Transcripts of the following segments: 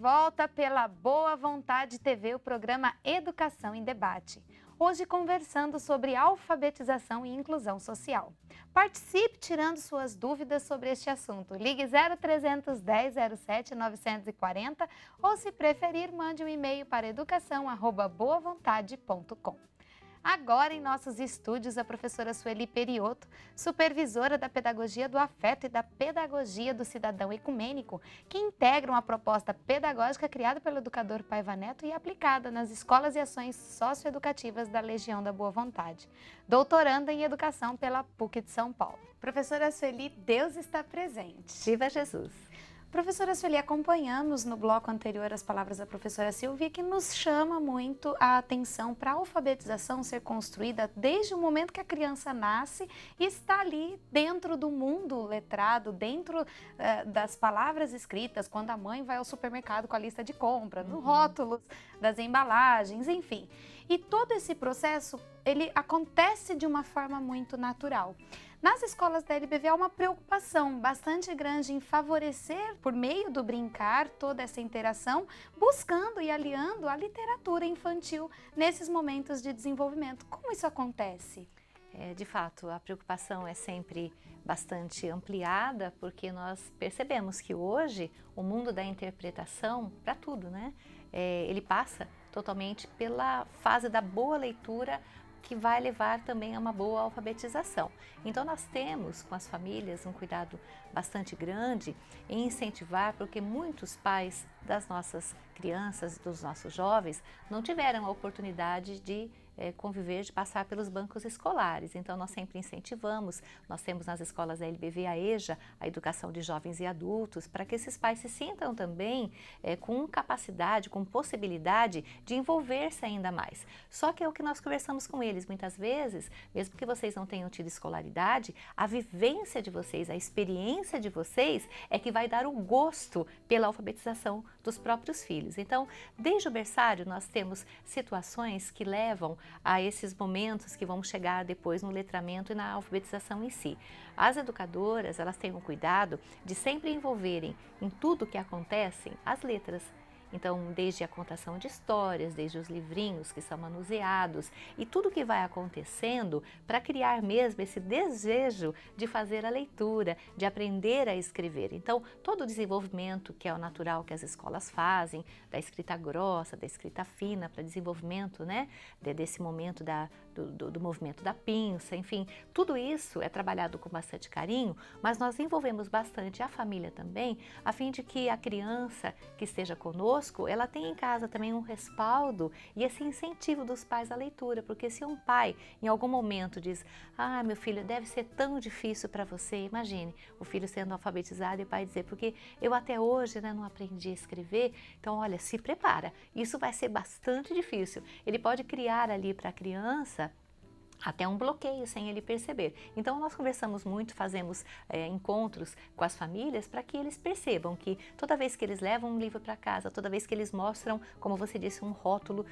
volta pela Boa Vontade TV, o programa Educação em Debate. Hoje conversando sobre alfabetização e inclusão social. Participe tirando suas dúvidas sobre este assunto. Ligue 0310 07 940 ou, se preferir, mande um e-mail para educação@boavontade.com. Agora, em nossos estúdios, a professora Sueli Perioto, supervisora da Pedagogia do Afeto e da Pedagogia do Cidadão Ecumênico, que integram a proposta pedagógica criada pelo educador Paiva Neto e aplicada nas escolas e ações socioeducativas da Legião da Boa Vontade. Doutoranda em Educação pela PUC de São Paulo. Professora Sueli, Deus está presente. Viva Jesus! Professora Sueli, acompanhamos no bloco anterior as palavras da professora Silvia, que nos chama muito a atenção para a alfabetização ser construída desde o momento que a criança nasce e está ali dentro do mundo letrado, dentro das palavras escritas, quando a mãe vai ao supermercado com a lista de compra, no rótulos das embalagens, enfim. E todo esse processo, ele acontece de uma forma muito natural. Nas escolas da LBV há uma preocupação bastante grande em favorecer, por meio do brincar, toda essa interação, buscando e aliando a literatura infantil nesses momentos de desenvolvimento. Como isso acontece? De fato, a preocupação é sempre bastante ampliada, porque nós percebemos que hoje o mundo da interpretação, para tudo, né? Ele passa totalmente pela fase da boa leitura, que vai levar também a uma boa alfabetização. Então nós temos com as famílias um cuidado bastante grande em incentivar, porque muitos pais das nossas crianças, dos nossos jovens, não tiveram a oportunidade de conviver, de passar pelos bancos escolares. Então nós sempre incentivamos, nós temos nas escolas da LBV a EJA, a Educação de Jovens e Adultos, para que esses pais se sintam também com capacidade, com possibilidade de envolver-se ainda mais. Só que é o que nós conversamos com eles muitas vezes, mesmo que vocês não tenham tido escolaridade, a vivência de vocês, a experiência de vocês é que vai dar o gosto pela alfabetização dos próprios filhos. Então, desde o berçário nós temos situações que levam a esses momentos que vão chegar depois no letramento e na alfabetização em si. As educadoras, elas têm um cuidado de sempre envolverem em tudo que acontece as letras. Então, desde a contação de histórias, desde os livrinhos que são manuseados e tudo que vai acontecendo para criar mesmo esse desejo de fazer a leitura, de aprender a escrever. Então, todo o desenvolvimento que é o natural que as escolas fazem, da escrita grossa, da escrita fina, para desenvolvimento, né, desse momento do movimento da pinça, enfim, tudo isso é trabalhado com bastante carinho, mas nós envolvemos bastante a família também, a fim de que a criança que esteja conosco, ela tem em casa também um respaldo e esse incentivo dos pais à leitura, porque se um pai em algum momento diz: ah, meu filho, deve ser tão difícil para você, imagine o filho sendo alfabetizado e o pai dizer: porque eu até hoje, né, não aprendi a escrever, então olha, se prepara, isso vai ser bastante difícil. Ele pode criar ali para a criança até um bloqueio sem ele perceber. Então nós conversamos muito, fazemos encontros com as famílias para que eles percebam que toda vez que eles levam um livro para casa, toda vez que eles mostram, como você disse, um rótulo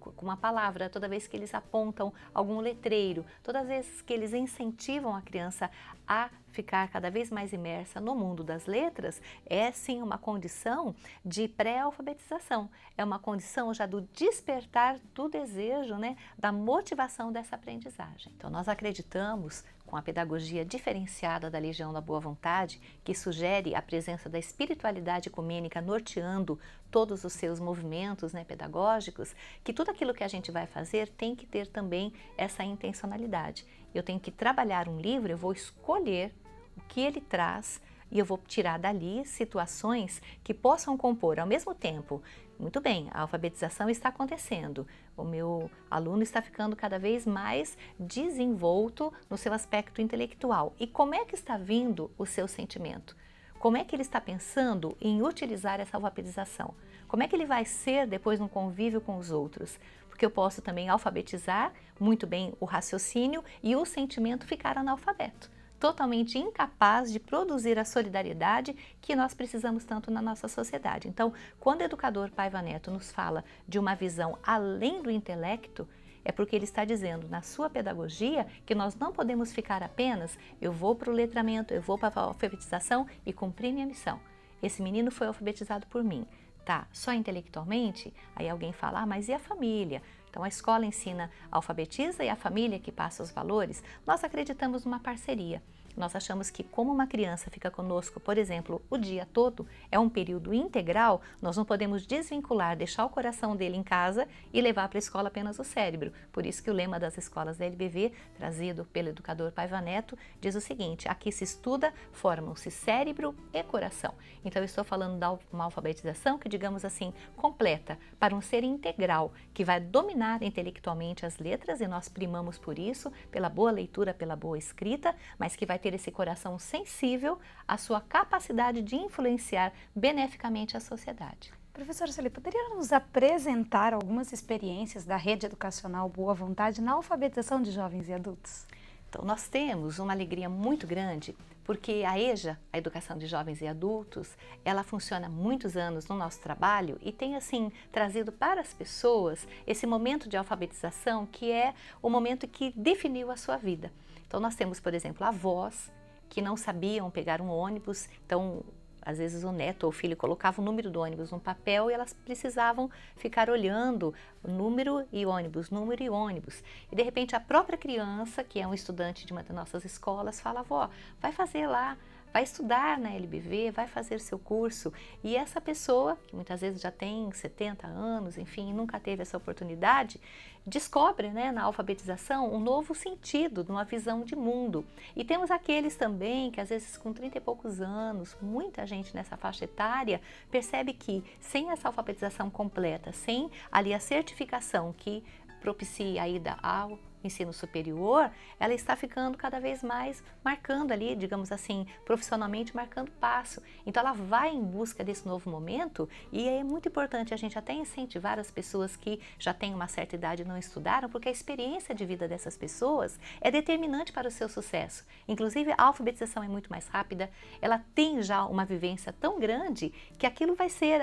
com uma palavra, toda vez que eles apontam algum letreiro, todas as vezes que eles incentivam a criança a ficar cada vez mais imersa no mundo das letras, é sim uma condição de pré-alfabetização, é uma condição já do despertar do desejo, né, da motivação dessa aprendizagem. Então nós acreditamos, com a pedagogia diferenciada da Legião da Boa Vontade, que sugere a presença da espiritualidade ecumênica norteando todos os seus movimentos, né, pedagógicos, que tudo aquilo que a gente vai fazer tem que ter também essa intencionalidade. Eu tenho que trabalhar um livro, eu vou escolher o que ele traz e eu vou tirar dali situações que possam compor ao mesmo tempo. Muito bem, a alfabetização está acontecendo, o meu aluno está ficando cada vez mais desenvolto no seu aspecto intelectual. E como é que está vindo o seu sentimento? Como é que ele está pensando em utilizar essa alfabetização? Como é que ele vai ser depois no convívio com os outros? Porque eu posso também alfabetizar muito bem o raciocínio e o sentimento ficar analfabeto, totalmente incapaz de produzir a solidariedade que nós precisamos tanto na nossa sociedade. Então, quando o educador Paiva Neto nos fala de uma visão além do intelecto, é porque ele está dizendo na sua pedagogia que nós não podemos ficar apenas, eu vou para o letramento, eu vou para a alfabetização e cumprir minha missão. Esse menino foi alfabetizado por mim. tá só intelectualmente, aí alguém fala, ah, mas e a família? Então a escola ensina, alfabetiza e a família que passa os valores. Nós acreditamos numa parceria. Nós achamos que como uma criança fica conosco, por exemplo, o dia todo, é um período integral, nós não podemos desvincular, deixar o coração dele em casa e levar para a escola apenas o cérebro. Por isso que o lema das escolas da LBV, trazido pelo educador Paiva Neto, diz o seguinte, aqui se estuda, formam-se cérebro e coração. Então eu estou falando de uma alfabetização que, digamos assim, completa, para um ser integral, que vai dominar intelectualmente as letras, e nós primamos por isso, pela boa leitura, pela boa escrita, mas que vai ter esse coração sensível à sua capacidade de influenciar beneficamente a sociedade. Professora Sueli, poderia nos apresentar algumas experiências da rede educacional Boa Vontade na alfabetização de jovens e adultos? Então, nós temos uma alegria muito grande, porque a EJA, a Educação de Jovens e Adultos, ela funciona há muitos anos no nosso trabalho e tem, assim, trazido para as pessoas esse momento de alfabetização que é o momento que definiu a sua vida. Então, nós temos, por exemplo, avós que não sabiam pegar um ônibus, então, às vezes o neto ou o filho colocava o número do ônibus no papel e elas precisavam ficar olhando o número e ônibus, número e ônibus. E de repente a própria criança, que é um estudante de uma das nossas escolas, fala, avó, vai fazer lá, vai estudar na LBV, vai fazer seu curso. E essa pessoa, que muitas vezes já tem 70 anos, enfim, nunca teve essa oportunidade, descobre, né, na alfabetização um novo sentido, uma visão de mundo. E temos aqueles também que às vezes com 30 e poucos anos, muita gente nessa faixa etária, percebe que sem essa alfabetização completa, sem ali a certificação que propicia a ida ao ensino superior, ela está ficando cada vez mais marcando ali, digamos assim, profissionalmente marcando passo. Então ela vai em busca desse novo momento e é muito importante a gente até incentivar as pessoas que já têm uma certa idade e não estudaram, porque a experiência de vida dessas pessoas é determinante para o seu sucesso. Inclusive a alfabetização é muito mais rápida, ela tem já uma vivência tão grande que aquilo vai ser,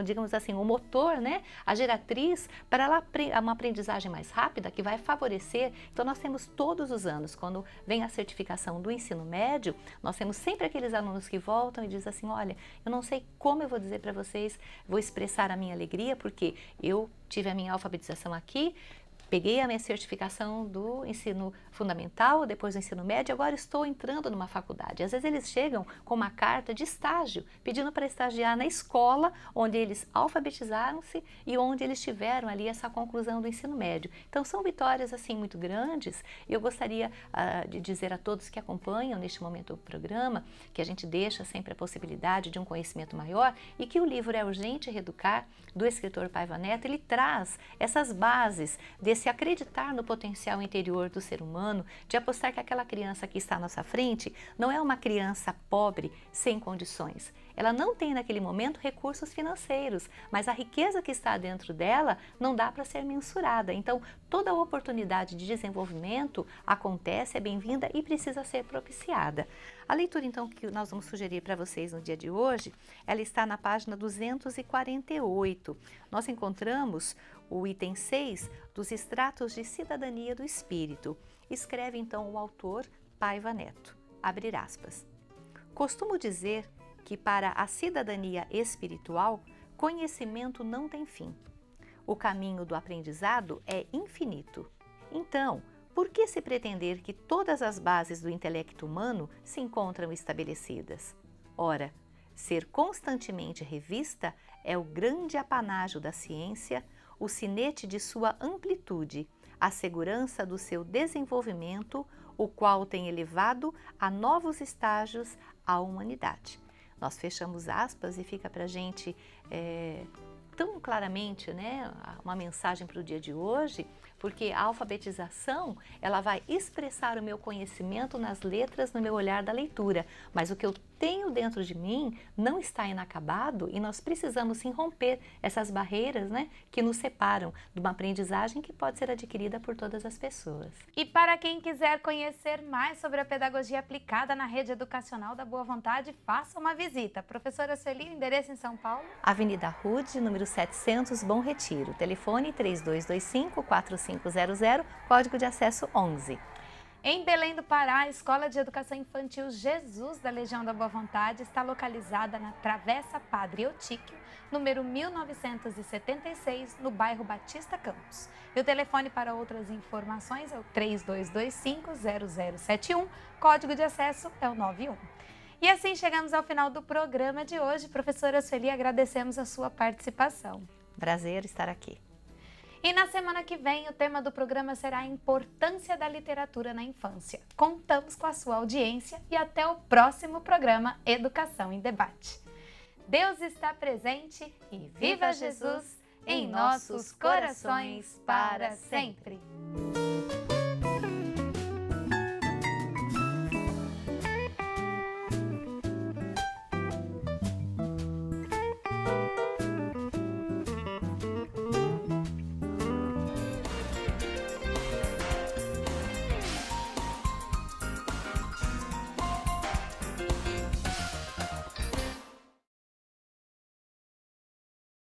digamos assim, o motor, né, a geratriz para ela uma aprendizagem mais rápida que vai favorecer. Então nós temos todos os anos, quando vem a certificação do ensino médio, nós temos sempre aqueles alunos que voltam e dizem assim, olha, eu não sei como eu vou dizer para vocês, vou expressar a minha alegria, porque eu tive a minha alfabetização aqui, peguei a minha certificação do ensino fundamental, depois do ensino médio, agora estou entrando numa faculdade. Às vezes eles chegam com uma carta de estágio, pedindo para estagiar na escola onde eles alfabetizaram-se e onde eles tiveram ali essa conclusão do ensino médio. Então são vitórias assim muito grandes e eu gostaria de dizer a todos que acompanham neste momento o programa que a gente deixa sempre a possibilidade de um conhecimento maior e que o livro É Urgente Reeducar, do escritor Paiva Neto, ele traz essas bases desse acreditar no potencial interior do ser humano, de apostar que aquela criança que está à nossa frente não é uma criança pobre, sem condições. Ela não tem naquele momento recursos financeiros, mas a riqueza que está dentro dela não dá para ser mensurada. Então, toda oportunidade de desenvolvimento acontece, é bem-vinda e precisa ser propiciada. A leitura, então, que nós vamos sugerir para vocês no dia de hoje, ela está na página 248. Nós encontramos o item 6 dos Extratos de Cidadania do Espírito. Escreve, então, o autor Paiva Neto. Abre aspas. Costumo dizer que para a cidadania espiritual, conhecimento não tem fim. O caminho do aprendizado é infinito. Então, por que se pretender que todas as bases do intelecto humano se encontram estabelecidas? Ora, ser constantemente revista é o grande apanágio da ciência, o sinete de sua amplitude, a segurança do seu desenvolvimento, o qual tem elevado a novos estágios a humanidade. Nós fechamos aspas e fica para a gente tão claramente, né, uma mensagem para o dia de hoje, porque a alfabetização ela vai expressar o meu conhecimento nas letras, no meu olhar da leitura, mas o que eu tenho dentro de mim não está inacabado e nós precisamos sim romper essas barreiras, né, que nos separam de uma aprendizagem que pode ser adquirida por todas as pessoas. E para quem quiser conhecer mais sobre a pedagogia aplicada na rede educacional da Boa Vontade, faça uma visita. Professora Sueli, endereço em São Paulo? Avenida Rude, número 700, Bom Retiro. Telefone 3225-4500, código de acesso 11. Em Belém do Pará, a Escola de Educação Infantil Jesus da Legião da Boa Vontade está localizada na Travessa Padre Eutíquio, número 1976, no bairro Batista Campos. E o telefone para outras informações é o 3225-0071, código de acesso é o 91. E assim chegamos ao final do programa de hoje. Professora Sueli, agradecemos a sua participação. Prazer estar aqui. E na semana que vem, o tema do programa será a importância da literatura na infância. Contamos com a sua audiência e até o próximo programa Educação em Debate. Deus está presente e viva Jesus em nossos corações para sempre!